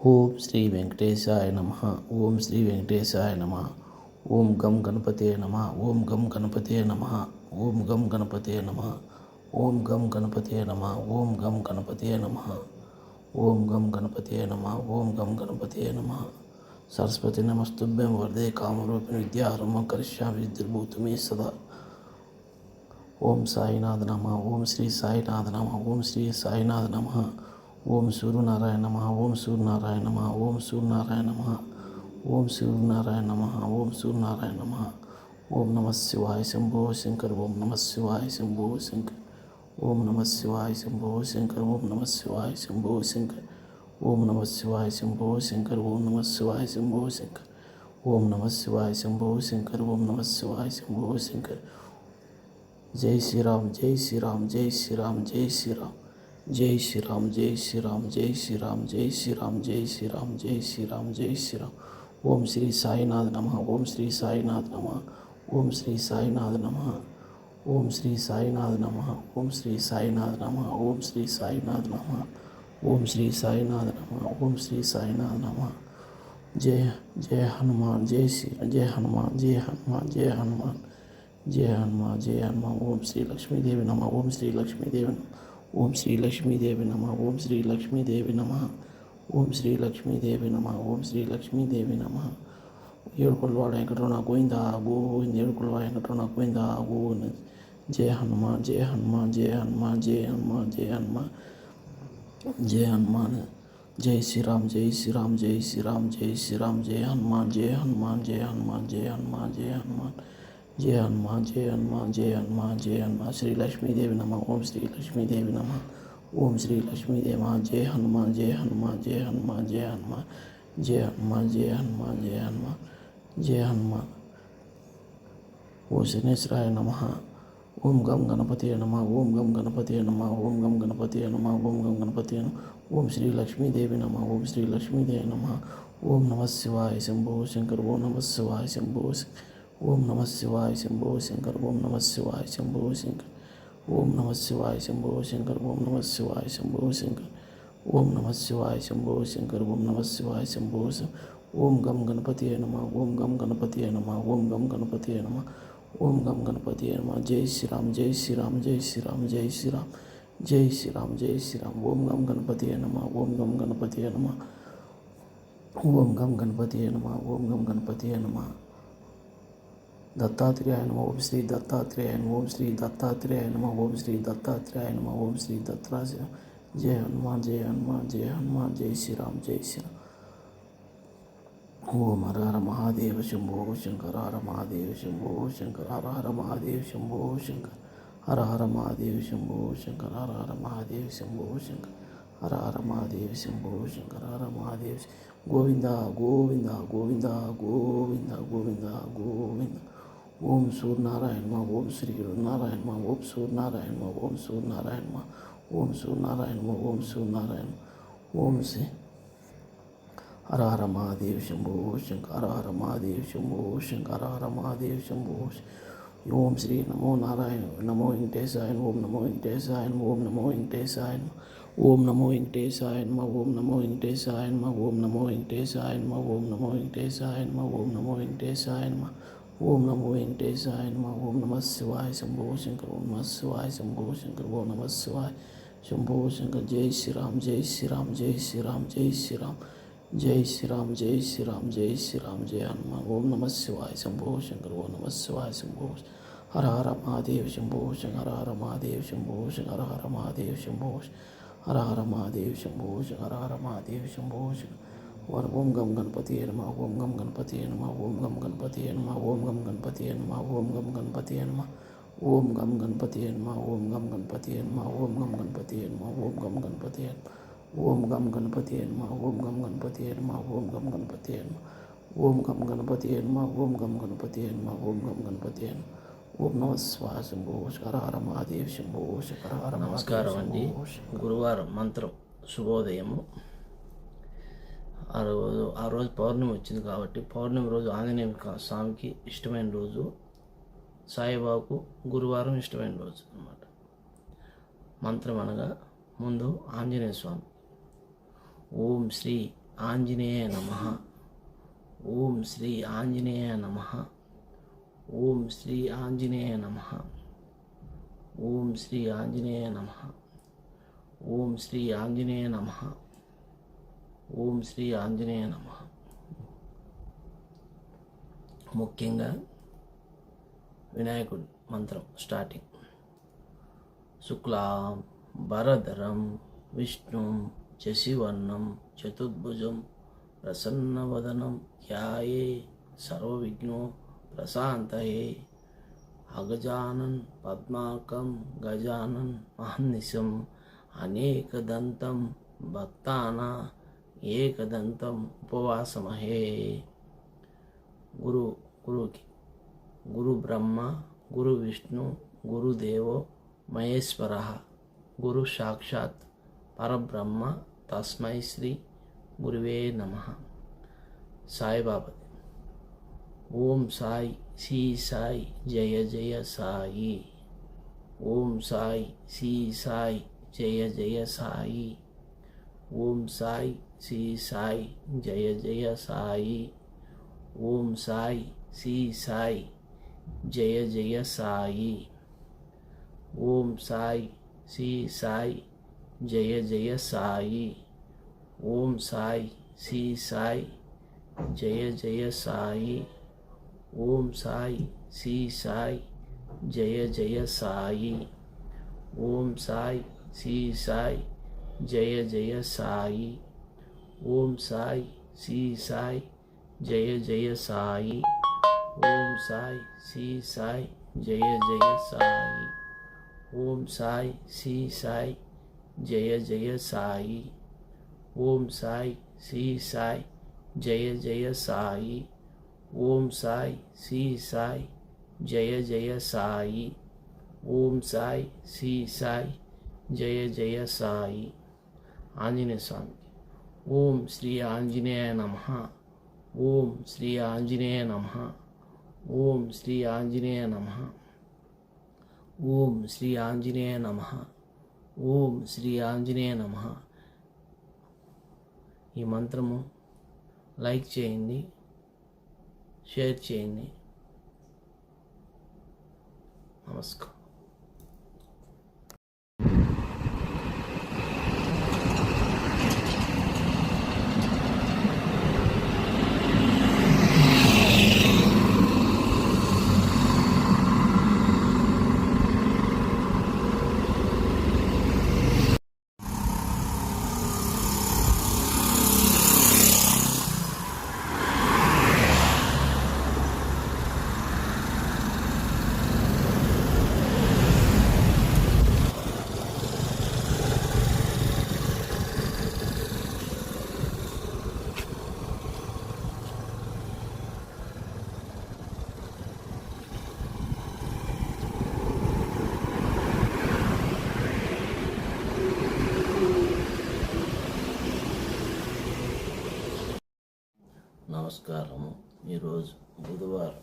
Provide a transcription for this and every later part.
ఓం శ్రీ వెంకటేశాయ నమః. ఓం శ్రీ వెంకటేశాయ నమః. ఓం గం గణపతే నమః. ఓం గం గణపతే నమః. ఓం గం గణపతే నమః. ఓం గం గణపతే నమః. ఓం గం గణపతే నమః. ఓం గం గణపతే నమః. ఓం గం గణపతే నమః. సరస్వతి నమస్తుభ్యం వరదే కామరూపిణి విద్యారంభం కరిష్యామి విద్యుర్భూతు మే సదా. ఓం సాయినాథ నమః. ఓం శ్రీ సాయినాథ నమః. ఓం శ్రీ సాయినాథ నమః. ఓం సూర్యనారాయణ నమః. ఓం సూర్యనారాయణ నమః. ఓం సూర్యనారాయణ నమః. ఓం సూర్యనారాయణ నమః. ఓం సూర్యనారాయణ నమః. ఓం నమః శివాయ శంభో శంకర్. ఓం నమః శివాయ శంభో శంకర్. ఓం నమః శివాయ శంభో శంకర్. ఓం నమః శివాయ శంభో శంకర్. ఓం నమః శివాయ శంభో శంకర్. ఓం నమః శివాయ శంభో శంకర్. ఓం నమః శివాయ శంభో శంకర్. ఓం నమః శివాయ శంభో శంకర్. జై శ్రీరామ్, జై శ్రీరామ్, జై శ్రీరామ్, జై శ్రీరామ్, జై శ్రీరామ్, జై శ్రీరామ్, జై శ్రీరామ్, జై శ్రీరామ్, జై శ్రీరామ్, జై శ్రీరామ్, జై శ్రీరామ్. ఓం శ్రీ సాయినాథ నమః. ఓం శ్రీ సాయినాథ నమః. ఓం శ్రీ సాయినాథ నమః. ఓం శ్రీ సాయినాథ నమః. ఓం శ్రీ సాయినాథ నమః. ఓం శ్రీ సాయినాథ నమః. ఓం శ్రీ సాయినాథ నమః. ఓం శ్రీ సాయినాథ నమః. జయ జయ హనుమాన్. జయ శ్రీ జయ హనుమాన్. జయ హనుమాన్. జయ హనుమాన్. జయ హనుమాన్. జయ హనుమాన్. ఓం శ్రీ లక్ష్మీదేవి నమః. ఓం శ్రీ లక్ష్మీదేవి నమః. ఓం శ్రీ లక్ష్మీదేవి నమః. ఓం శ్రీ లక్ష్మీదేవి నమః. ఓం శ్రీ లక్ష్మీదేవి నమః. ఓం శ్రీ లక్ష్మీదేవి నమః. ఏడుకొండలవాడ వెంకటరమణ గోవిందా గోవింద. ఏడుకొండలవాడ వెంకటరమణ గోవిందా గోవింద. జయ హనుమాన్. జయ హనుమాన్. జయ హనుమాన్. జయ హనుమాన్. జయ హనుమాన్. జయ హనుమాన్. జై శ్రీరామ్, జై శ్రీరామ్, జై శ్రీరామ్, జై శ్రీరామ్. జయ హనుమాన్. జయ హనుమాన్. జయ హనుమాన్. జయ హనుమాన్. జయ హనుమాన్. జయ హనుమాన్. జయ హనుమాన్. జయ హనుమాన్. జయ హనుమాన్. శ్రీ లక్ష్మీదేవి నమః. ఓం శ్రీ లక్ష్మీదేవి నమః. ఓం శ్రీ లక్ష్మీదేవి నమః. జయ హనుమాన్. జయ హనుమాన్. జయ హనుమాన్. జయ హనుమాన్. జయ హనుమాన్. జయ హనుమాన్. జయ హనుమాన్. జయ హనుమాన్. ఓం శనేశ్వరాయ నమః. ఓం గం గణపతే నమః. ఓం గం గణపతే నమః. ఓం గం గణపతే నమః. ఓం గం గణపతే నమః. ఓం శ్రీ లక్ష్మీదేవి నమః. ఓం శ్రీ లక్ష్మీదేవి నమః. ఓం నమః శివాయ శంభో శంకర్. ఓం నమః శివాయ శంభో శంకర్. ఓం నమః శివాయ శంభో శంకర్. ఓం నమః శివాయ శంభో శంకర్. ఓం నమః శివాయ శంభో శంకర్. ఓం నమః శివాయ శంభో శంకర్. ఓం నమః శివాయ శంభో శంకర్. ఓం నమః శివాయ శంభో శంకర్. ఓం గం గణపతే నమః. ఓం గం గణపతే నమః. ఓం గం గణపతే నమః. ఓం గం గణపతే నమః. జై శ్రీరామ్, జై శ్రీరామ్, జై శ్రీరామ్, జై శ్రీరామ్, జై శ్రీరామ్, జై శ్రీరామ్. ఓం గం గణపతే నమః. ఓం గం గణపతే నమః. ఓం గం గణపతే నమః. ఓం గం గణపతే నమః. దత్తాత్రేయాయ నమః. ఓం శ్రీ దత్తాత్రేయాయ నమః. ఓం శ్రీ దత్తాత్రేయాయ నమః. ఓం శ్రీ దత్తాత్రేయాయ నమః. ఓం శ్రీ దత్తాత్రేయాయ. జయ హనుమాన్. జయ హనుమాన్. జయ హనుమాన్. జై శ్రీరామ్, జై శ్రీరామ్. ఓం హర హర మహాదేవ శంభో శంకర. హర మహాదేవ శంభో శంకర. హర హర మహాదేవ శంభో శంకర. హర హర మహాదేవ శంభో శంకర. హర హర మహాదేవ శంభో శంకర. హర హర మహాదేవ శంభో శంకర. హర మహాదేవ. గోవింద గోవింద గోవింద గోవింద గోవింద గోవింద. ఓం సూర్యనారాయణ నమః. ఓం శ్రీ నారాయణ నమః. ఓం సూర్యనారాయణ నమః. ఓం సూర్యనారాయణ నమః. ఓం సూర్యనారాయణ నమః. ఓం సూర్యనారాయణ. ఓం శ్రీ హర హర మహాదేవ శంభో శంకర. హర హర మహాదేవ శంభో శంకర. హర హర మహాదేవ శంభో. ఓం శ్రీ నమో నారాయణ. నమో వెంకటేశాయ. ఓం నమో వెంకటేశాయ. ఓం నమో వెంకటేశాయ. ఓం నమో వెంకటేశాయ. ఓం నమో వెంకటేశాయ. ఓం నమో వెంకటేశాయ. ఓం నమో వెంకటేశాయ. ఓం నమో వెంకటేశాయ. ఓం నమో వెంకటేశాయ. ఓం నమః శివాయ శంభో శంకర్. ఓం నమః శివాయ శంభో శంకర్. ఓం నమః శివాయ శంభో శంకర్. జై శ్రీరామ్, జై శ్రీరామ్, జై శ్రీరామ్, జై శ్రీరామ్, జై శ్రీరామ్, జై శ్రీరామ్, జై శ్రీరామ్. జయ హనుమాన్. ఓం నమః శివాయ శంభో శంకర్. ఓం నమః శివాయ శంభో. హర హర మహాదేవ శంభో శంకర. హర హర మహాదేవ శంభో శంకర. హర హర మహాదేవ శంభో. హర హర మహాదేవ శంభో శంకర. హర హర మహాదేవ శంభో శంకర. ఓం గం గణపతే నమః. ఓం గం గణపతే నమః. ఓం గం గణపతే నమః. ఓం గం గణపతే నమః. ఓం గం గణపతే నమః. ఓం గం గణపతే నమః. ఓం గం గణపతే నమః. ఓం గం గణపతే నమః. ఓం గం గణపతే నమః. ఓం గం గణపతే నమః. ఓం గం గణపతే నమః. ఓం గం గణపతే నమః. ఓం గం గణపతే నమః. ఓం గం గణపతే నమః. ఓం గం గణపతే నమః. ఓం నమః శివాయ శంభో శంకర. హర మహాదేవ శంభో శంకర. హర నమస్కారం అండి. గురువారం మంత్రం శుభోదయము. ఆ రోజు పౌర్ణమి వచ్చింది కాబట్టి పౌర్ణమి రోజు ఆంజనేయ స్వామికి ఇష్టమైన రోజు, సాయిబాబాకు గురువారం ఇష్టమైన రోజు అన్నమాట. మంత్రం అనగా ముందు ఆంజనేయ స్వామి ఓం శ్రీ ఆంజనేయ నమః. ఓం శ్రీ ఆంజనేయ నమః. ఓం శ్రీ ఆంజనేయ నమః. ఓం శ్రీ ఆంజనేయ నమః. ఓం శ్రీ ఆంజనేయ నమః. ఓం శ్రీ ఆంజనేయ నమః. ముఖ్యంగా వినాయకుడి మంత్రం స్టార్టింగ్. శుక్లాం భరధరం విష్ణుం శశివర్ణం చతుర్భుజం ప్రసన్నవదనం ధ్యాయే సర్వవిఘ్నో ప్రశాంతయే అగజానన్ పద్మాకం గజానన్ మహర్నిశం అనేకదంతం భక్తానా ఏకదంతం ఉపవాసమహే. గురుకి గురు బ్రహ్మ గురు విష్ణు గురుదేవో మహేశ్వర గురు సాక్షాత్ పరబ్రహ్మ తస్మై శ్రీ గురువే నమః. సాయిబాబాది. ఓం సాయి శ్రీ సాయి జయ జయ సాయి. ఓం సాయి శ్రీ సాయి జయ జయ సాయి. ఓం సాయి శ్రీ సాయి జయ జయ సాయి. ఓం సాయి శ్రీ సాయి జయ జయ సాయి. ఓం సాయి శ్రీ సాయి జయ జయ సాయి. ఓం సాయి శ్రీ సాయి జయ జయ సాయి. ఓం సాయి శ్రీ సాయి జయ జయ సాయి. ఓం సాయి శ్రీ సాయి జయ జయ సాయి. ఓం సాయి శ్రీ సాయి జయ జయ సాయి. ఓం సాయి శ్రీ సాయి జయ జయ సాయి. ఓం సాయి శ్రీ సాయి జయ జయ సాయి. ఓం సాయి శ్రీ సాయి జయ జయ సాయి. ఓం సాయి శ్రీ సాయి జయ జయ సాయి. ఓం సాయి శ్రీ సాయి జయ జయ సాయి. ఆంజనేయ స్వామి. ఓం శ్రీ ఆంజనేయ నమః. ఓం శ్రీ ఆంజనేయ నమః. ఓం శ్రీ ఆంజనేయ నమః. ఓం శ్రీ ఆంజనేయ నమః. ఓం శ్రీ ఆంజనేయ నమః. ఈ మంత్రము లైక్ చేయండి, షేర్ చేయండి. నమస్కారం. నమస్కారము. ఈరోజు బుధవారం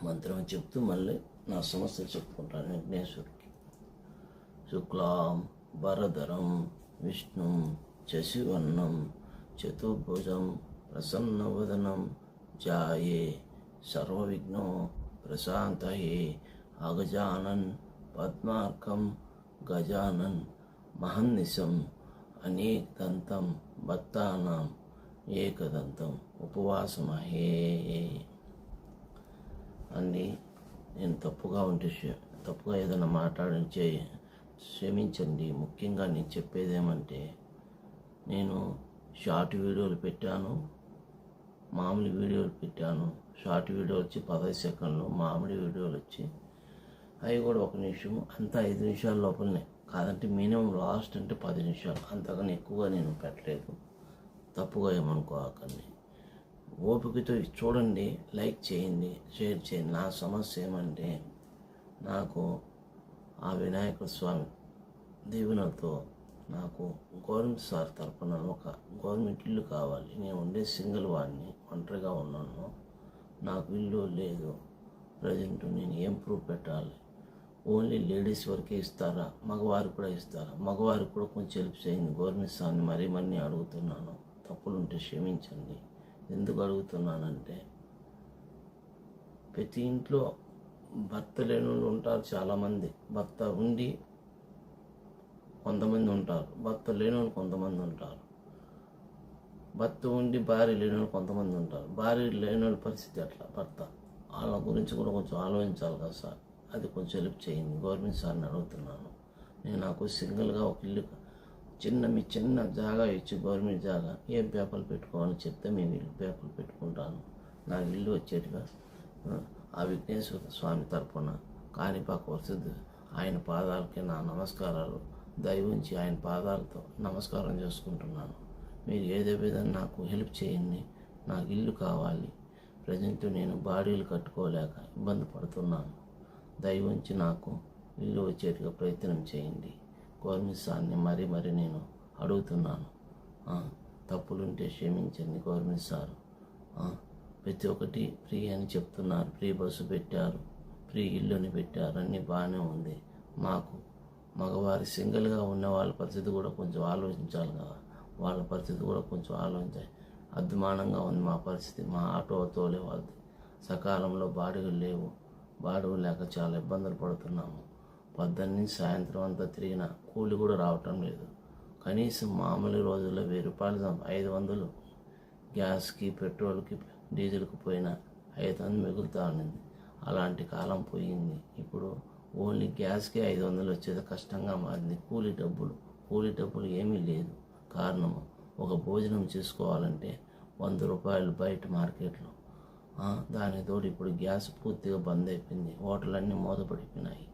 మంత్రం చెప్తూ మళ్ళీ నా సమస్య చెప్పుకుంటాను విఘ్నేశ్వరుడికి. శుక్లాం భరధరం విష్ణుం శశివర్ణం చతుర్భుజం ప్రసన్నవదనం ధ్యాయే సర్వవిఘ్నో ప్రశాంతయే అగజానన్ పద్మార్కం గజానన్ మహర్నిశం అనేకదంతం భక్తానాం ఏకదంతం ఉపవాసమహే. అండి, నేను తప్పుగా ఏదైనా మాట్లాడించే క్షమించండి. ముఖ్యంగా నేను చెప్పేది ఏమంటే, నేను షార్ట్ వీడియోలు పెట్టాను, మామూలు వీడియోలు పెట్టాను. షార్ట్ వీడియో వచ్చి 15 సెకండ్లు, మామూలు వీడియోలు వచ్చి అవి కూడా 1 నిమిషం, అంతా 5 నిమిషాల లోపలనే. కాదంటే మినిమం లాస్ట్ అంటే 10 నిమిషాలు, అంతకన్నా ఎక్కువగా నేను పెట్టలేదు. తప్పుగా ఏమనుకోకండి. ఓపికతో చూడండి, లైక్ చేయండి, షేర్ చేయండి. నా సమస్య ఏమంటే, నాకు ఆ వినాయక స్వామి దీవెనతో నాకు గవర్నమెంట్ సార్ తరఫున ఒక గవర్నమెంట్ ఇల్లు కావాలి. నేను ఉండే సింగిల్ వాడిని, ఒంటరిగా ఉన్నాను, నాకు ఇల్లు లేదు. ప్రజెంట్ నేను ఏం ప్రూఫ్ పెట్టాలి? ఓన్లీ లేడీస్ వరకే ఇస్తారా, మగవారికి కూడా ఇస్తారా? మగవారికి కూడా కొంచెం హెల్ప్ చేయండి. గవర్నమెంట్ సార్ని మరీ అడుగుతున్నాను. తప్పులుంటే క్షమించండి. ఎందుకు అడుగుతున్నానంటే, ప్రతి ఇంట్లో భర్త లేని వాళ్ళు ఉంటారు చాలామంది. భర్త ఉండి కొంతమంది ఉంటారు, భర్త లేని వాళ్ళు కొంతమంది ఉంటారు. భర్త ఉండి భార్య లేని వాళ్ళు కొంతమంది ఉంటారు. భార్య లేని వాళ్ళ పరిస్థితి ఎట్లా? భర్త వాళ్ళ గురించి కూడా కొంచెం ఆలోచించాలి కదా సార్. అది కొంచెం హెల్ప్ చేయండి. గవర్నమెంట్ సార్ని అడుగుతున్నాను. నాకు సింగిల్గా ఒక ఇల్లు మీ చిన్న జాగా ఇచ్చి, గవర్నమెంట్ జాగా, ఏం పేపర్లు పెట్టుకోవాలని చెప్తే మేము ఇల్లు పేపర్లు పెట్టుకుంటాను. నాకు ఇల్లు వచ్చేట్టుగా ఆ విఘ్నేశ్వర స్వామి తరపున కాణిపాక వస్తుంది ఆయన పాదాలకి నా నమస్కారాలు. దయవుంచి ఆయన పాదాలతో నమస్కారం చేసుకుంటున్నాను. మీరు ఏదో విధంగా నాకు హెల్ప్ చేయండి. నాకు ఇల్లు కావాలి. ప్రజెంట్ నేను బాడీలు కట్టుకోలేక ఇబ్బంది పడుతున్నాను. దయవుంచి నాకు ఇల్లు వచ్చేట్టుగా ప్రయత్నం చేయండి. గవర్నమెంట్ సార్ని మరీ నేను అడుగుతున్నాను. తప్పులుంటే క్షమించండి గవర్నమెంట్ సార్. ప్రతి ఒక్కటి ఫ్రీ అని చెప్తున్నారు. ఫ్రీ బస్సు పెట్టారు, ఫ్రీ ఇల్లుని పెట్టారు, అన్నీ బాగానే ఉంది. మాకు మగవారి సింగిల్గా ఉన్న వాళ్ళ పరిస్థితి కూడా కొంచెం ఆలోచించాలి కదా. వాళ్ళ పరిస్థితి కూడా కొంచెం ఆలోచించాలి. అద్మానంగా ఉంది మా పరిస్థితి. మా ఆటో తోలే వాళ్ళది సకాలంలో బాడుగులు లేవు. బాడుగులు లేక చాలా ఇబ్బందులు పడుతున్నాము. పొద్దున్న నుంచి సాయంత్రం అంతా తిరిగిన కూలి కూడా రావటం లేదు. కనీసం మామూలు రోజుల్లో 1000 రూపాయలు 500 గ్యాస్కి, పెట్రోల్కి, డీజిల్కి పోయినా 500 మిగులుతూ ఉన్నింది. అలాంటి కాలం పోయింది. ఇప్పుడు ఓన్లీ గ్యాస్కి 500 వచ్చేది కష్టంగా మారింది. కూలీ డబ్బులు ఏమీ లేదు. కారణము, ఒక భోజనం చేసుకోవాలంటే 100 రూపాయలు బయట మార్కెట్లో. దానికి తోడు ఇప్పుడు గ్యాస్ పూర్తిగా బంద్ అయిపోయింది. హోటలన్నీ మూతపడిపోయినాయి.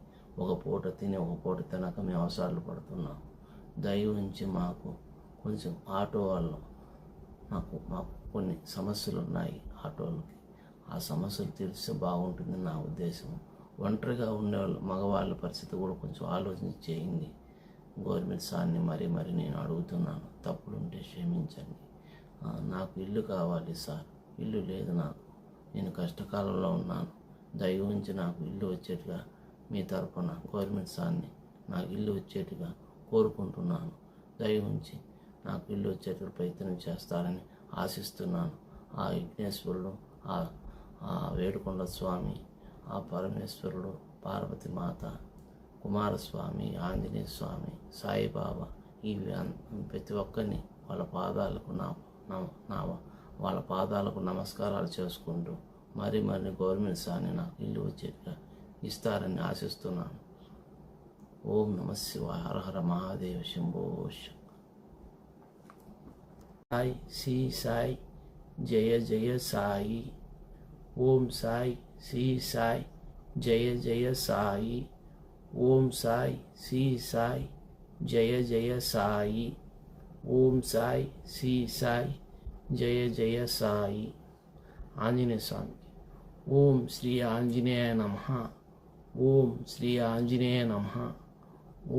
ఒక పూట తిని ఒక పూట తినక మేము అవసరాలు పడుతున్నాం. దయ ఉంచి మాకు కొంచెం ఆటో వాళ్ళు మాకు కొన్ని సమస్యలు ఉన్నాయి ఆటోలకి. ఆ సమస్యలు తీర్చితే బాగుంటుంది నా ఉద్దేశం. ఒంటరిగా ఉండేవాళ్ళు మగవాళ్ళ పరిస్థితి కూడా కొంచెం ఆలోచించి చేయండి. గవర్నమెంట్ సార్ని మరీ నేను అడుగుతున్నాను. తప్పులుంటే క్షమించండి. నాకు ఇల్లు కావాలి సార్. ఇల్లు లేదు నాకు. నేను కష్టకాలంలో ఉన్నాను. దయ ఉంచి నాకు ఇల్లు వచ్చేట్టుగా మీ తరపున గవర్నమెంట్ సార్ని నాకు ఇల్లు వచ్చేట్టుగా కోరుకుంటున్నాను. దయ ఉంచి నాకు ఇల్లు వచ్చేట్టుగా ప్రయత్నం చేస్తారని ఆశిస్తున్నాను. ఆ విఘ్నేశ్వరుడు, ఆ వేడుకొండ స్వామి, ఆ పరమేశ్వరుడు, పార్వతి మాత, కుమారస్వామి, ఆంజనేయ స్వామి, సాయిబాబా, ప్రతి ఒక్కరిని వాళ్ళ పాదాలకు నమస్కారాలు చేసుకుంటూ మరి గవర్నమెంట్ సార్ని నాకు ఇల్లు వచ్చేట్టుగా ఇస్తారని ఆశిస్తున్నాను. ఓం నమ శివాయ. హర హర మహాదేవ శంభో. సాయి శ్రీ సాయి జయ జయ సాయి. ఓం సాయి శ్రీ సాయి జయ జయ సాయి. ఓం సాయి శ్రీ సాయి జయ జయ సాయి. ఓం సాయి శ్రీ సాయి జయ జయ సాయి. ఆంజనేయ స్వామికి ఓం శ్రీ ఆంజనేయ నమః. ఓం శ్రీ ఆంజనేయ నమః.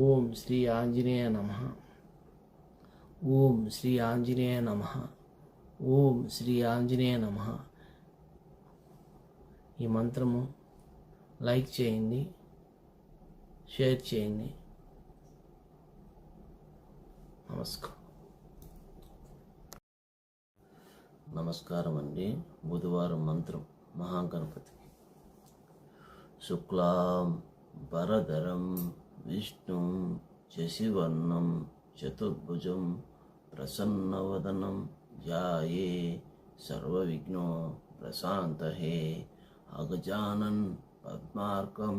ఓం శ్రీ ఆంజనేయ నమః. ఓం శ్రీ ఆంజనేయ నమః. ఓం శ్రీ ఆంజనేయ నమః. ఈ మంత్రము లైక్ చేయండి, షేర్ చేయండి. నమస్కారం అండి. బుధవారం మంత్రం మహాగణపతికి. శుక్లాం వరదరం విష్ణుం శశివర్ణం చతుర్భుజం ప్రసన్నవదనం ధ్యాయే సర్వవిఘ్నో ప్రశాంతహే. అగజానన్ పద్మార్కం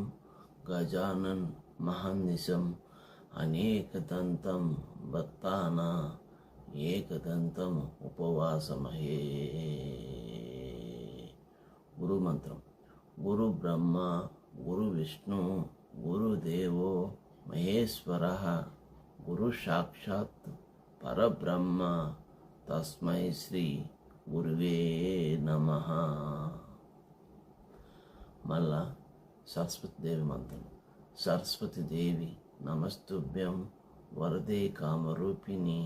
గజానన్ మహర్నిశం అనేకదంతం భక్తాన ఏకదంతం ఉపవాసమహే. గురు మంత్రం. గురు బ్రహ్మ గురు విష్ణు గురుదేవో మహేశ్వర గురు సాక్షాత్ పరబ్రహ్మ తస్మై శ్రీ గురువే నమః. మళ్ళా సరస్వతీదేవి మంత్రం. సరస్వతీదేవి నమస్తుభ్యం వరదే కామరూపిణి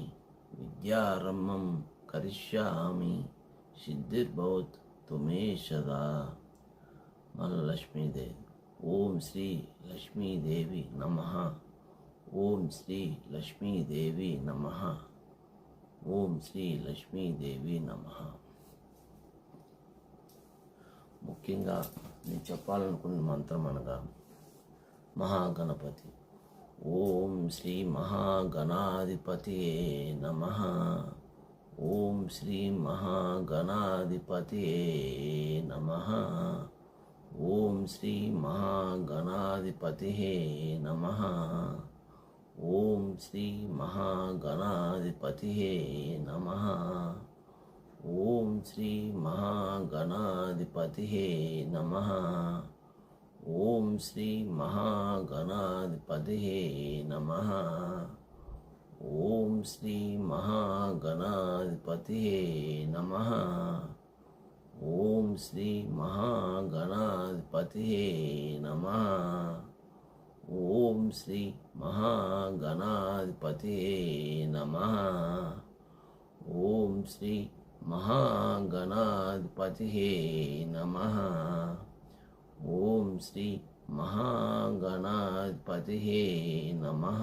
విద్యారంభం కరిష్యామి సిద్ధిర్భవతు తుమే సదా. మళ్ళా లక్ష్మీదేవి. ఓం శ్రీ లక్ష్మీదేవి నమః. ఓం శ్రీ లక్ష్మీదేవి నమః. ఓం శ్రీ లక్ష్మీదేవి నమః. ముఖ్యంగా నేను చెప్పాలనుకున్న మంత్రం అనగా మహాగణపతి. ఓం శ్రీ మహాగణాధిపతియే నమః. ఓం శ్రీ మహాగణాధిపతియే నమః. ఓం శ్రీ మహాగణాధిపతియే నమః. ఓం శ్రీ మహాగణాధిపతియే నమః. ఓం శ్రీ మహాగణాధిపతియే నమః. ఓం శ్రీ మహాగణాధిపతియే నమః. ఓం శ్రీ మహాగణాధిపతియే నమః. ఓం శ్రీ మహాగణాధిపతియే నమః. ఓం శ్రీ మహాగణాధిపతియే నమః. ఓం శ్రీ మహాగణాధిపతియే నమః. ఓం శ్రీ మహాగణాధిపతియే నమః.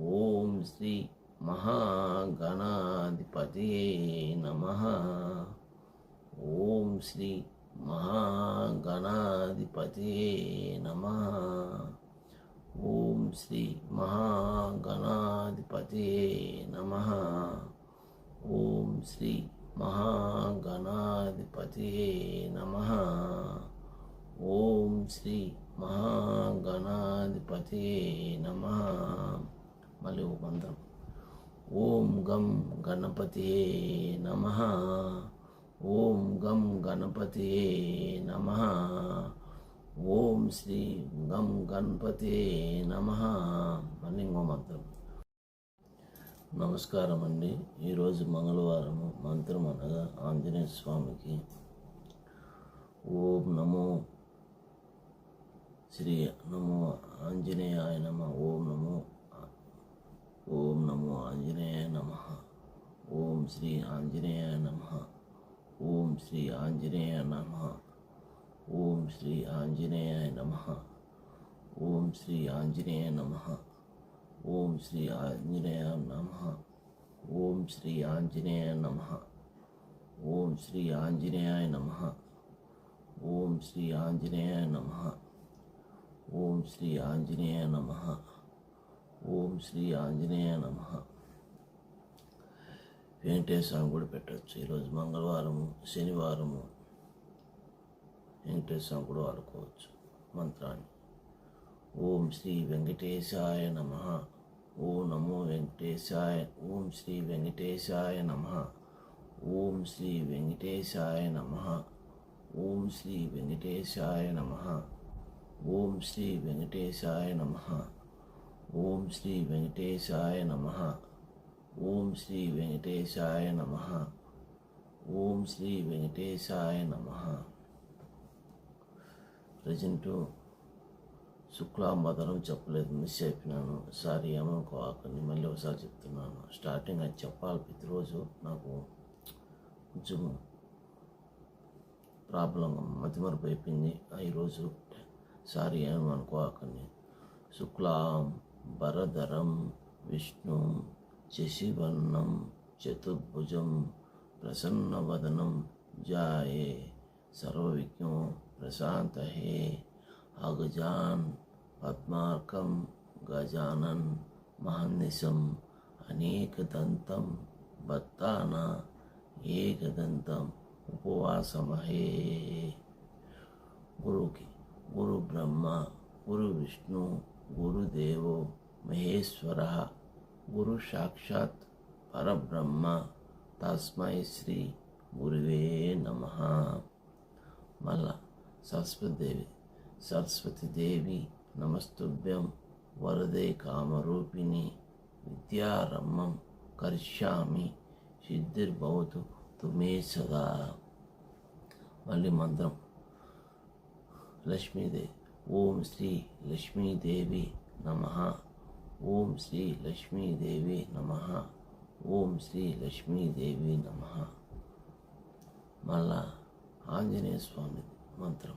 ఓం శ్రీ మహాగణాధిపతియే నమః. ఓం శ్రీ మహాగణాధిపతియే నమః. ఓం శ్రీ మహాగణాధిపతియే నమః. ఓం శ్రీ మహాగణాధిపతియే నమః. ఓం శ్రీ మహాగణాధిపతియే నమః. మళ్ళీ ఒక మంత్రం. ఓం గం గణపతియే నమః. ఓం గం గణపతియే నమః. ఓం శ్రీ గం గణపతియే నమః. మళ్ళీ ఇంకో మంత్రం. నమస్కారం అండి. ఈరోజు మంగళవారము. మంత్రం అనగా ఆంజనేయ స్వామికి ఓం నమో శ్రీ నమో ఆంజనేయాయ నమః. ఓం నమో ఆంజనేయాయ నమః. ఓం శ్రీ ఆంజనేయాయ నమః. ఓం శ్రీ ఆంజనేయాయ నమః. ఓం శ్రీ ఆంజనేయాయ నమః. ఓం శ్రీ ఆంజనేయాయ నమః. ఓం శ్రీ ఆంజనేయాయ నమః. ఓం శ్రీ ఆంజనేయాయ నమః. ఓం శ్రీ ఆంజనేయాయ నమః. ఓం శ్రీ ఆంజనేయాయ నమః. ఓం శ్రీ ఆంజనేయాయ నమః. ఓం శ్రీ ఆంజనేయాయ నమః. వెంకటేశ్వర స్వామి కూడా పెట్టవచ్చు. ఈరోజు మంగళవారము, శనివారము వెంకటేశ్వర స్వామి కూడా వాడుకోవచ్చు మంత్రాన్ని. ఓం శ్రీ వెంకటేశాయ నమః. ఓం నమో వెంకటేశాయ. ఓం శ్రీ వెంకటేశాయ నమః. ఓం శ్రీ వెంకటేశాయ నమః. ఓం శ్రీ వెంకటేశాయ నమః. ఓం శ్రీ వెంకటేశాయ నమః. ఓం శ్రీ వెంకటేశాయ నమః. ఓం శ్రీ వెంకటేశాయ నమః. ఓం శ్రీ వెంకటేశాయ నమః. ప్రజెంటు శుక్లాంబరం చెప్పలేదు, మిస్ అయిపోయినాను. సారీ, ఏమనుకోకండి. మళ్ళీ ఒకసారి చెప్తున్నాను. స్టార్టింగ్ అది చెప్పాలి. ప్రతిరోజు నాకు కొంచెం ప్రాబ్లం, మతిమరుపు అయిపోయింది ఈరోజు. సారీ, ఏమనుకోకండి. శుక్లాం భరధరం విష్ణు శశివర్ణం చతుర్భుజం ప్రసన్నవదనం జాయే సర్వవిఘ్నో ప్రశాంతహే. అగజాన్ పద్మార్కం గజానన్ మహర్నిశం అనేకదంతం భక్తాన ఏకదంతం ఉపవాసమహే. గురుకి గురు బ్రహ్మ గురు విష్ణు గురుదేవో మహేశ్వర గురు సాక్షాత్ పరబ్రహ్మ తస్మై శ్రీ గురువే నమః. మళ్ళా సరస్వతీదేవి నమస్తుభ్యం వరదే కామరూపిణి విద్యారమ్మం కరిష్యామి సిద్ధిర్భవతు తుమే సదా. మళ్ళీ మంత్రం. లక్ష్మీదేవి. ఓం శ్రీ లక్ష్మీదేవి నమః. ఓం శ్రీ లక్ష్మీదేవి నమః. ఓం శ్రీ లక్ష్మీదేవి నమః. మళ్ళా ఆంజనేయ స్వామి మంత్రం.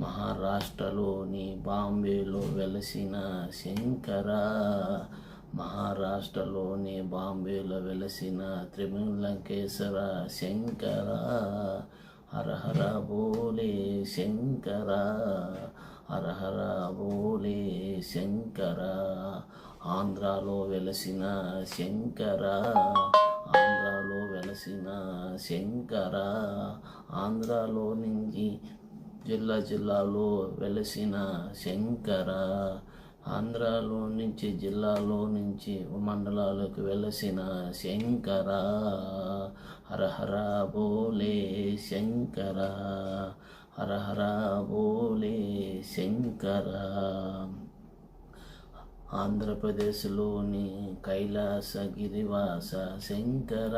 మహారాష్ట్రలోని బాంబేలో వెలసిన శంకర, మహారాష్ట్రలోని బాంబేలో వెలసిన త్రిమూలంకేశ్వర శంకర, హర హర బోలే శంకర, హర హర బోలే శంకర. ఆంధ్రాలో వెలసిన శంకర, ఆంధ్రాలో వెలసిన శంకర, ఆంధ్రాలో నుంచి జిల్లాలో వెలసిన శంకర, ఆంధ్రాలో నుంచి జిల్లాలో నుంచి మండలాలకు వెలసిన శంకర, హర హర బోలే శంకర, హర హర బోలే శంకర. ఆంధ్రప్రదేశ్లోని కైలాసగిరివాస శంకర,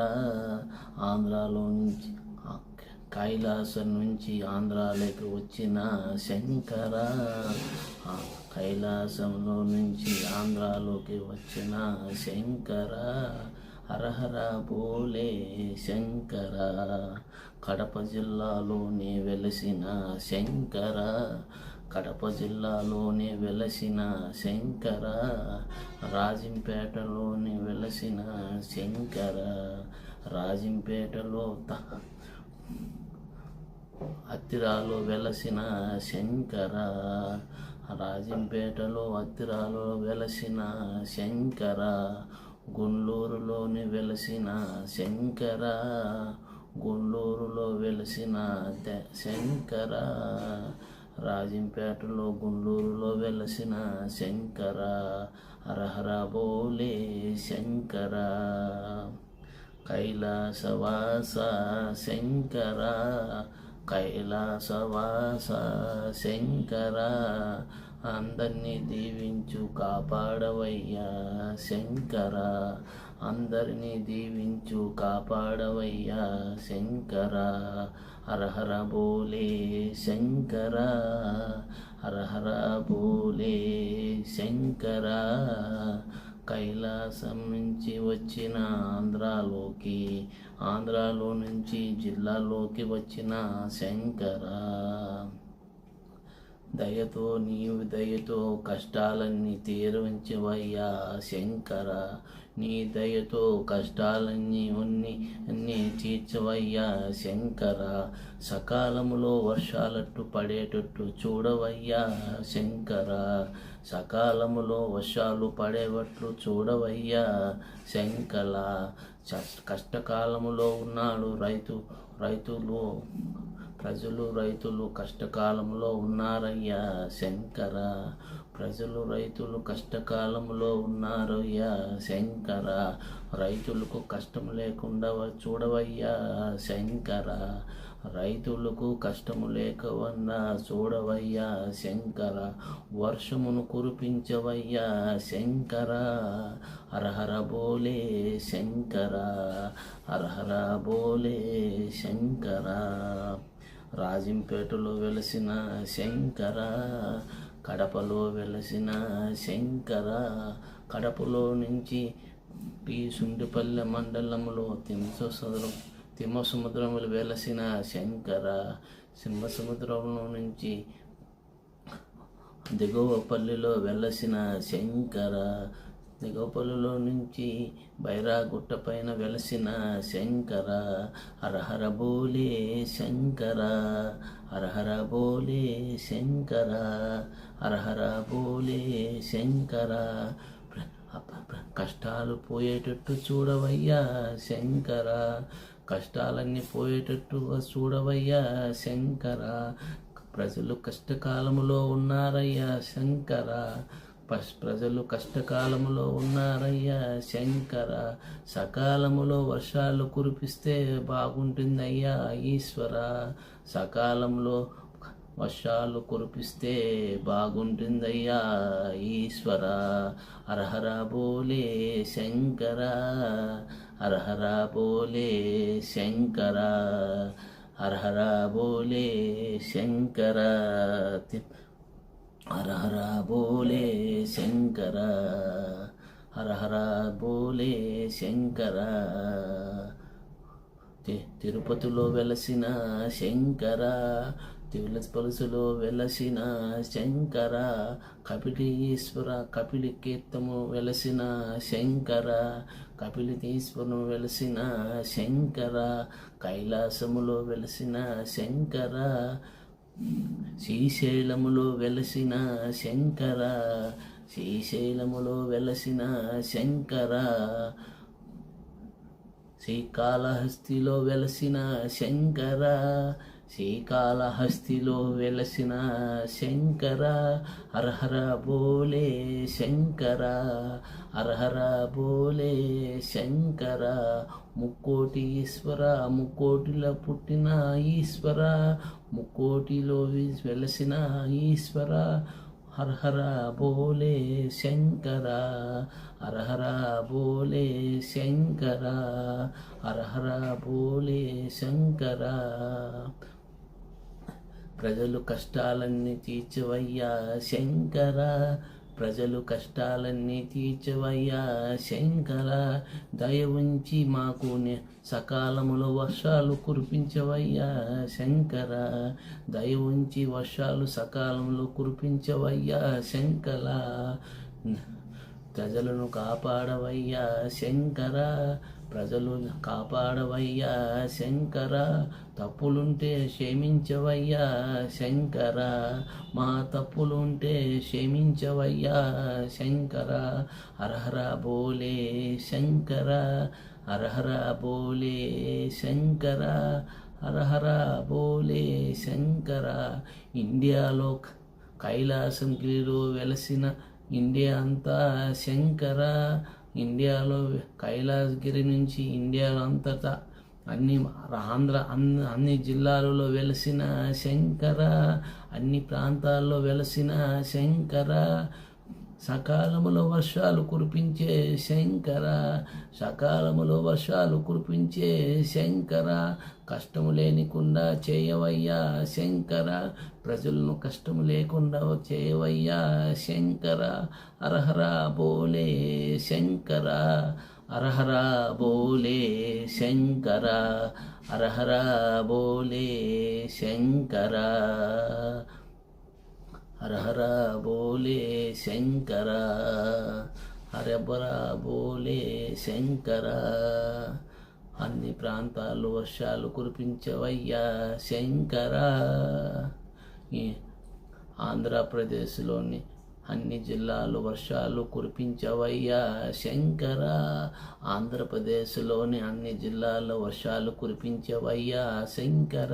ఆంధ్రాలో నుంచి కైలాసం నుంచి ఆంధ్రాలోకి వచ్చిన శంకర, కైలాసంలో నుంచి ఆంధ్రాలోకి వచ్చిన శంకర, హర హర బోలే శంకర. కడప జిల్లాలోని వెలసిన శంకర, కడప జిల్లాలోని వెలసిన శంకర, రాజంపేటలోని వెలసిన శంకర, రాజంపేటలో అత్తిరాలో వెలసిన శంకర, రాజంపేటలో అత్తిరాలో వెలసిన శంకర, గుంటూరులోని వెలసిన శంకర, గుంటూరులో వెలసిన శంకర, రాజంపేటలో గుంటూరులో వెలసిన శంకర, హర హర బోలే శంకర. కైలాసవాస శంకర, కైలాసవాస శంకర, అందరినీ దీవించు కాపాడవయ్యా శంకర, అందరినీ దీవించు కాపాడవయ్యా శంకర, హర హర బోలే శంకర, హర హర బోలే శంకర. కైలాసం నుంచి వచ్చిన ఆంధ్రాలో నుంచి జిల్లాలోకి వచ్చిన శంకర, దయతో నీవు దయతో కష్టాలన్నీ తీర్చవయ్యా శంకర, నీ దయతో కష్టాలన్నీ అన్నీ తీర్చవయ్యా శంకర, సకాలములో వర్షాలట్టు పడేటట్టు చూడవయ్యా శంకర, సకాలములో వర్షాలు పడేవట్లు చూడవయ్యా శంకర. కష్టకాలములో ఉన్నాడు రైతులు కష్టకాలంలో ఉన్నారయ్యా శంకర, రైతులు కష్టకాలంలో ఉన్నారయ్యా శంకర, రైతులకు కష్టం లేకుండా చూడవయ్యా శంకర, రైతులకు కష్టము లేకుండా చూడవయ్యా శంకర, వర్షమును కురిపించవయ్యా శంకర, హర హర బోలే శంకర, హర హర బోలే శంకర. రాజంపేటలో వెలసిన శంకర, కడపలో వెలసిన శంకర, కడపలో నుంచి సుండిపల్లె మండలంలో తిమ్మసముద్రములు వెలసిన శంకర, సింహసముద్రంలో నుంచి దిగువపల్లిలో వెలసిన శంకర, దిగువపల్లిలో నుంచి బైరాగుట్ట పైన వెలసిన శంకర, హర హర బోలే శంకర, హర హర బోలే శంకర, హర హర బోలే శంకర. కష్టాలు పోయేటట్టు చూడవయ్యా శంకర, కష్టాలన్నీ పోయేటట్టుగా చూడవయ్యా శంకర, ప్రజలు కష్టకాలములో ఉన్నారయ్యా శంకర, ప్రజలు కష్టకాలములో ఉన్నారయ్యా శంకర, సకాలములో వర్షాలు కురిపిస్తే బాగుంటుందయ్యా ఈశ్వర, సకాలంలో వర్షాలు కురిపిస్తే బాగుంటుందయ్యా ఈశ్వర, హర హర బోలే శంకర, హర హర బోలే శంకర, హర హర బోలే శంకర, హర హర బోలే శంకర, హర హర బోలే శంకర. తిరుపతిలో వెలసిన శంకర, తిరుల పలుసులో వెలసిన శంకర, కపిలీశ్వర కపిలి కీర్తము వెలసిన శంకర, కపిలీశ్వరును వెలసిన శంకర, కైలాసములో వెలసిన శంకర, శ్రీశైలములో వెలసిన శంకర, శ్రీశైలములో వెలసిన శంకర, శ్రీకాళహస్తిలో వెలసిన శంకర, శ్రీకాళహస్తిలో వెలసిన శంకర, హరహర బోలే శంకర, హరహర బోలే శంకర, ముక్కోటి ఈశ్వర, ముక్కోటిలో పుట్టిన ఈశ్వర, ముక్కోటిలో వెలసిన ఈశ్వర, హరహర బోలే శంకర, హరహర బోలే శంకర, హరహర బోలే శంకర. ప్రజలు కష్టాలన్నీ తీర్చవయ్యా శంకర, ప్రజలు కష్టాలన్నీ తీర్చవయ్యా శంకర, దయ ఉంచి మాకు సకాలములో వర్షాలు కురిపించవయ్యా శంకర, దయ ఉంచి వర్షాలు సకాలంలో కురిపించవయ్యా శంకర, ప్రజలను కాపాడవయ్యా శంకర, ప్రజలు కాపాడవయ్యా శంకర, తప్పులుంటే క్షమించవయ్యా శంకర, మా తప్పులుంటే క్షమించవయ్యా శంకర, హరహర బోలే శంకర, హరహర బోలే శంకర, హరహర బోలే శంకర. ఇండియాలో కైలాసం గిరిలో వెలసిన ఇండియా అంతా శంకర, ఇండియాలో కైలాసగిరి నుంచి ఇండియాలో అంతటా అన్ని జిల్లాలలో వెలసిన శంకర, అన్ని ప్రాంతాల్లో వెలసిన శంకర, సకాలములో వర్షాలు కురిపించే శంకర, సకాలములో వర్షాలు కురిపించే శంకర, కష్టము లేనికుండా చేయవయ్యా శంకర, ప్రజలను కష్టము లేకుండా చేయవయ్యా శంకర, హరహర బోలే శంకర, హరహర బోలే శంకర, హరహర బోలే శంకర, హరహర బోలే శంకర, హరహర బోలే శంకర. అన్ని ప్రాంతాల్లో వర్షాలు కురిపించవయ్యా శంకర, ఆంధ్రప్రదేశ్లోని అన్ని జిల్లాలు వర్షాలు కురిపించవయ్యా శంకర, ఆంధ్రప్రదేశ్లోని అన్ని జిల్లాల్లో వర్షాలు కురిపించవయ్యా శంకర,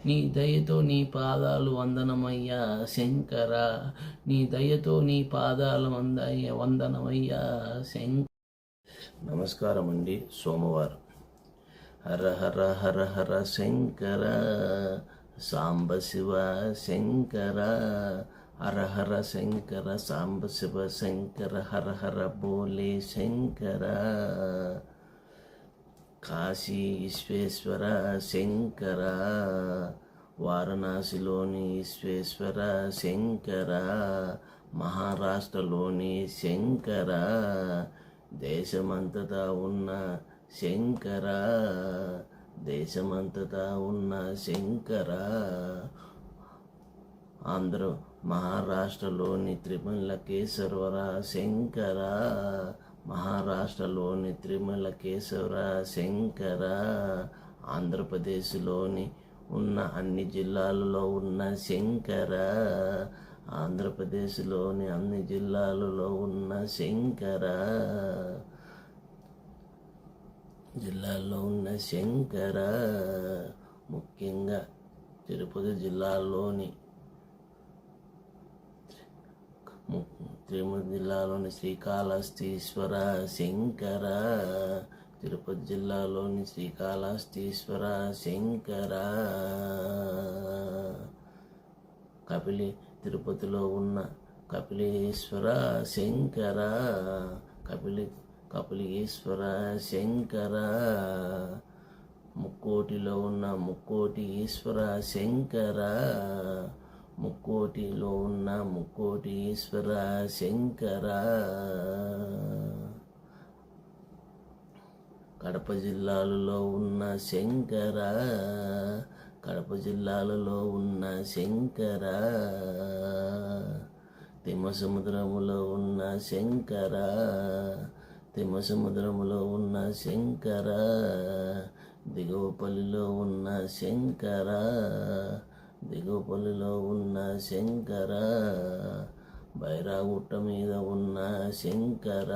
నీ దయతో నీ పాదాలు వందనమయ్యా శంకర, నీ దయతో నీ పాదాలు వందనమయ్యా శంకర. నమస్కారం అండి. సోమవారం. హర హర హర హర శంకర, సాంబ శివ శంకర, హర హర శంకర, సాంబ శివ శంకర, హర హర బోలే శంకర, కాశీ విశ్వేశ్వర శంకర, వారణాసిలోని విశ్వేశ్వర శంకర, మహారాష్ట్రలోని శంకర, దేశమంతటా ఉన్న శంకర, దేశమంతటా ఉన్న శంకర, మహారాష్ట్రలోని త్రిమలకేశ్వర శంకర, మహారాష్ట్రలోని త్రిమలకేశ్వర శంకర, ఆంధ్రప్రదేశ్లోని ఉన్న అన్ని జిల్లాలలో ఉన్న శంకర, ఆంధ్రప్రదేశ్లోని అన్ని జిల్లాలలో ఉన్న శంకర, జిల్లాల్లో ఉన్న శంకర, ముఖ్యంగా తిరుపతి జిల్లాలోని తిరుపతి జిల్లాలోని శ్రీకాళహస్తీశ్వర శంకర, తిరుపతి జిల్లాలోని శ్రీకాళహస్తీశ్వర శంకర, తిరుపతిలో ఉన్న కపిలీశ్వర శంకర, కపిలీశ్వర శంకర, ముక్కోటిలో ఉన్న ముక్కోటి ఈశ్వర శంకర, ముక్కోటిలో ఉన్న ముక్కోటి ఈశ్వర శంకర, కడప జిల్లాలో ఉన్న శంకర, కడప జిల్లాలలో ఉన్న శంకర, తిమ్మసముద్రములో ఉన్న శంకర, తిమ్మసముద్రములో ఉన్న శంకర, దిగువపల్లిలో ఉన్న శంకర, దిగువపల్లిలో ఉన్న శంకర, బైరాగుట్ట మీద ఉన్న శంకర,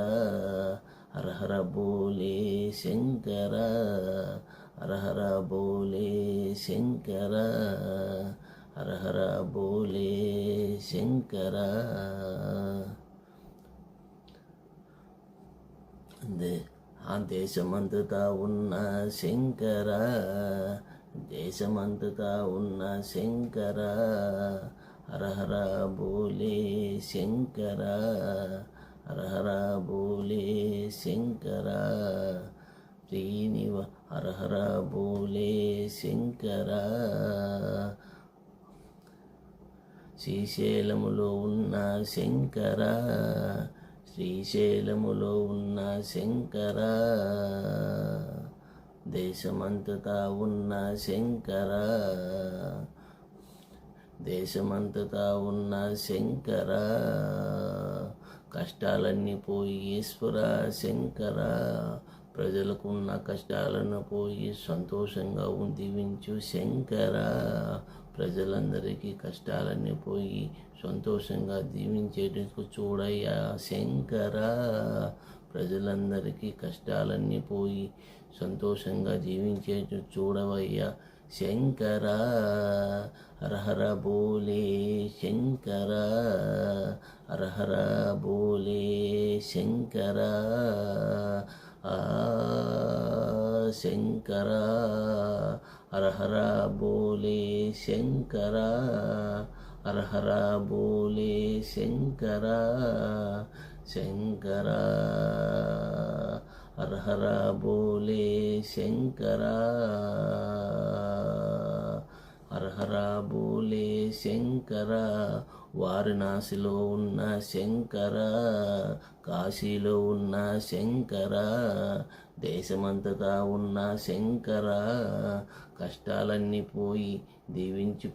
హరహర బోలే శంకర, హరహర బోలే శంకర, హరహర బోలే శంకర. ఆ దేశమంతటా ఉన్న శంకర, దేశమంతటా ఉన్న శంకర, హరహర బోలే శంకర, హరహర బోలే శంకర, శ్రీనివ హరహర బోలే శంకర. శ్రీశైలములో ఉన్న శంకర, శ్రీశైలములో ఉన్న శంకర, దేశమంతటా ఉన్న శంకర, దేశమంతటా ఉన్న శంకర, కష్టాలన్నీ పోయి ఈశ్వర శంకర, ప్రజలకున్న కష్టాలను పోయి సంతోషంగా దీవించు శంకర, ప్రజలందరికీ కష్టాలన్నీ పోయి సంతోషంగా దీవించేందుకు చూడయ్యా శంకర, ప్రజలందరికీ కష్టాలన్నీ పోయి సంతోషంగా జీవించేందుకు చూడవయ్యా శంకర, హరహర బోలే శంకర, హరహర బోలే శంకర, శంకర, హరహర బోలే శంకర, హరహర బోలే శంకర, శంకర, హరహర బోలే శంకర, హరహర బోలే శంకర. వారణాసిలో ఉన్న శంకర, కాశీలో ఉన్న శంకర, దేశమంతటా ఉన్న శంకర, కష్టాలన్నీ పోయి దీవించి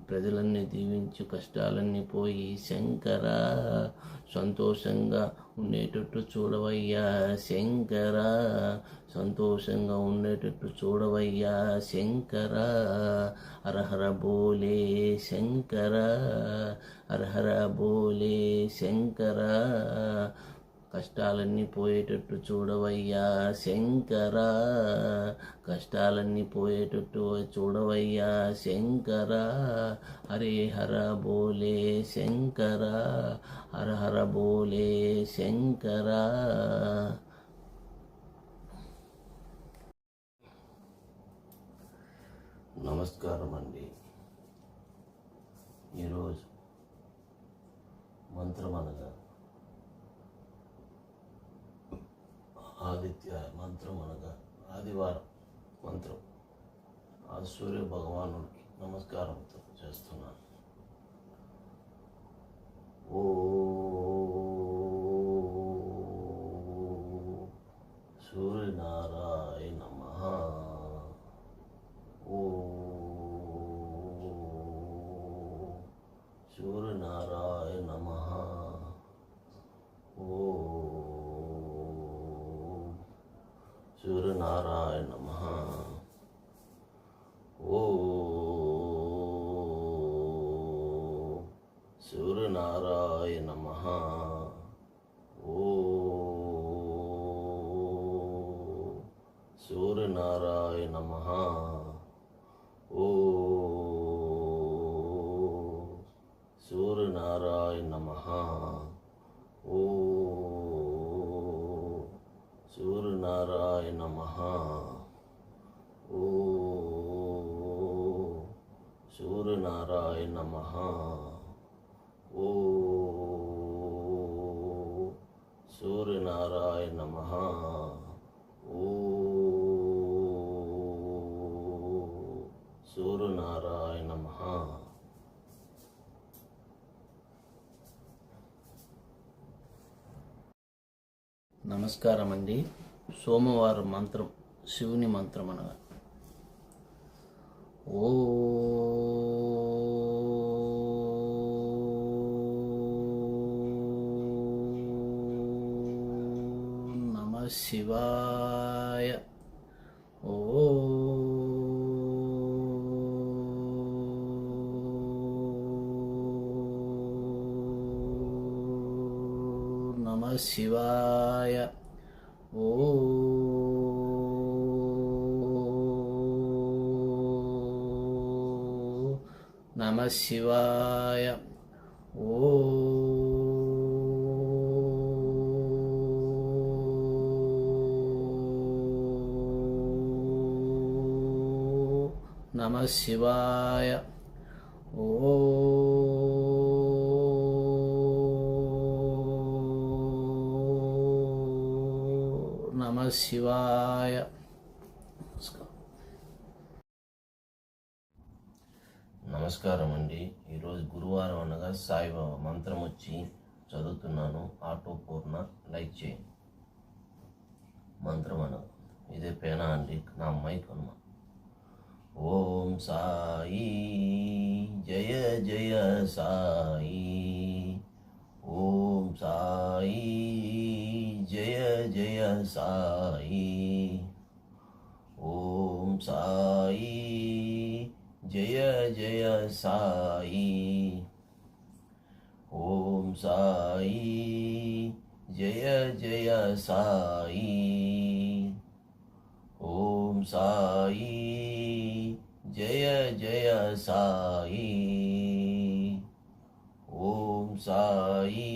ప్రజలన్నీ దీవించు కష్టాలన్నీ పోయి శంకర, సంతోషంగా ఉండేటట్టు చూడవయ్యా శంకర, సంతోషంగా ఉండేటట్టు చూడవయ్యా శంకర, హరహర బోలే శంకర, హరహర బోలే శంకర, కష్టాలన్నీ పోయేటట్టు చూడవయ్యా శంకర, కష్టాలన్నీ పోయేటట్టు చూడవయ్యా శంకర, హరే హర బోలే శంకర, హరహర బోలే శంకర. నమస్కారం అండి. ఈరోజు మంత్రం అనగా ఆదిత్య మంత్రం అనగా ఆదివారం మంత్రం ఆ సూర్య భగవానుడికి నమస్కారంతో చేస్తున్నాను. ఓ సూర్యనారాయణ నమః. ఓ సూర్యనారాయణ నమః. ఓ సూర్యనారాయణ నమః. ఓ సూర్యనారాయణ నమః. ఓ సూర్యనారాయణ నమః. ఓ సూర్యనారాయణ నమః. ఓ సూర్యనారాయణ నమః. ఓ సూర్యనారాయణ నమః. ఓ సూర్యనారాయణ నమః. ఓ సూర్యనారాయణ నమః. నమస్కారం అండి. సోమవారం మంత్రం శివుని మంత్రం అనగా ఓం నమః శివాయ. ఓం నమః శివాయ. ఓం నమః శివాయ. ఓం నమః శివాయ. ఓం నమః శివాయ. నమస్కారం అండి. ఈరోజు గురువారం అనగా సాయిబాబా మంత్రం వచ్చి చదువుతున్నాను. ఆటో పూర్ణ లైక్ చేయండి. మంత్రం అనగా ఇదే పేనా అండి, నా మైక్ అన్న. ఓం సాయి జయ జయ సాయి. ఓం సాయి జయ జయ సాయి. ఓం సాయి జయ జయ సాయి. ఓం సాయి జయ జయ సాయి. ఓం సాయి జయ జయ సాయి. ఓం సాయి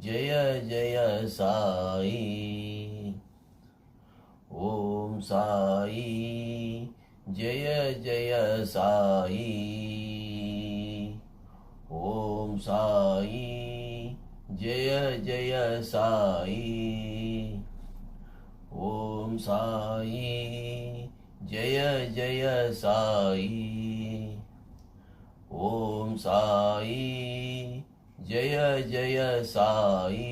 జయ జయ సాయి. ఓం సాయి జయ జయ సాయి. ఓం సాయి జయ జయ సాయి. ఓం సాయి జయ జయ సాయి. ఓం సాయి జయ జయ సాయి.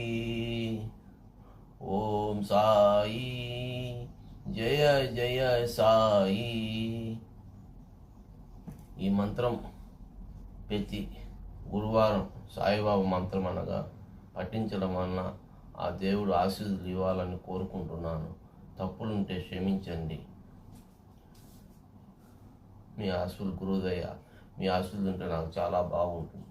ఓం సాయి జయ జయ సాయి. ఈ మంత్రం ప్రతి గురువారం సాయిబాబా మంత్రం అనగా పఠించడం వలన ఆ దేవుడు ఆశీస్సులు ఇవ్వాలని కోరుకుంటున్నాను. తప్పులుంటే క్షమించండి. మీ ఆశీస్సులు గురుదయ, మీ ఆశీస్సులు ఉంటే నాకు చాలా బాగుంటుంది.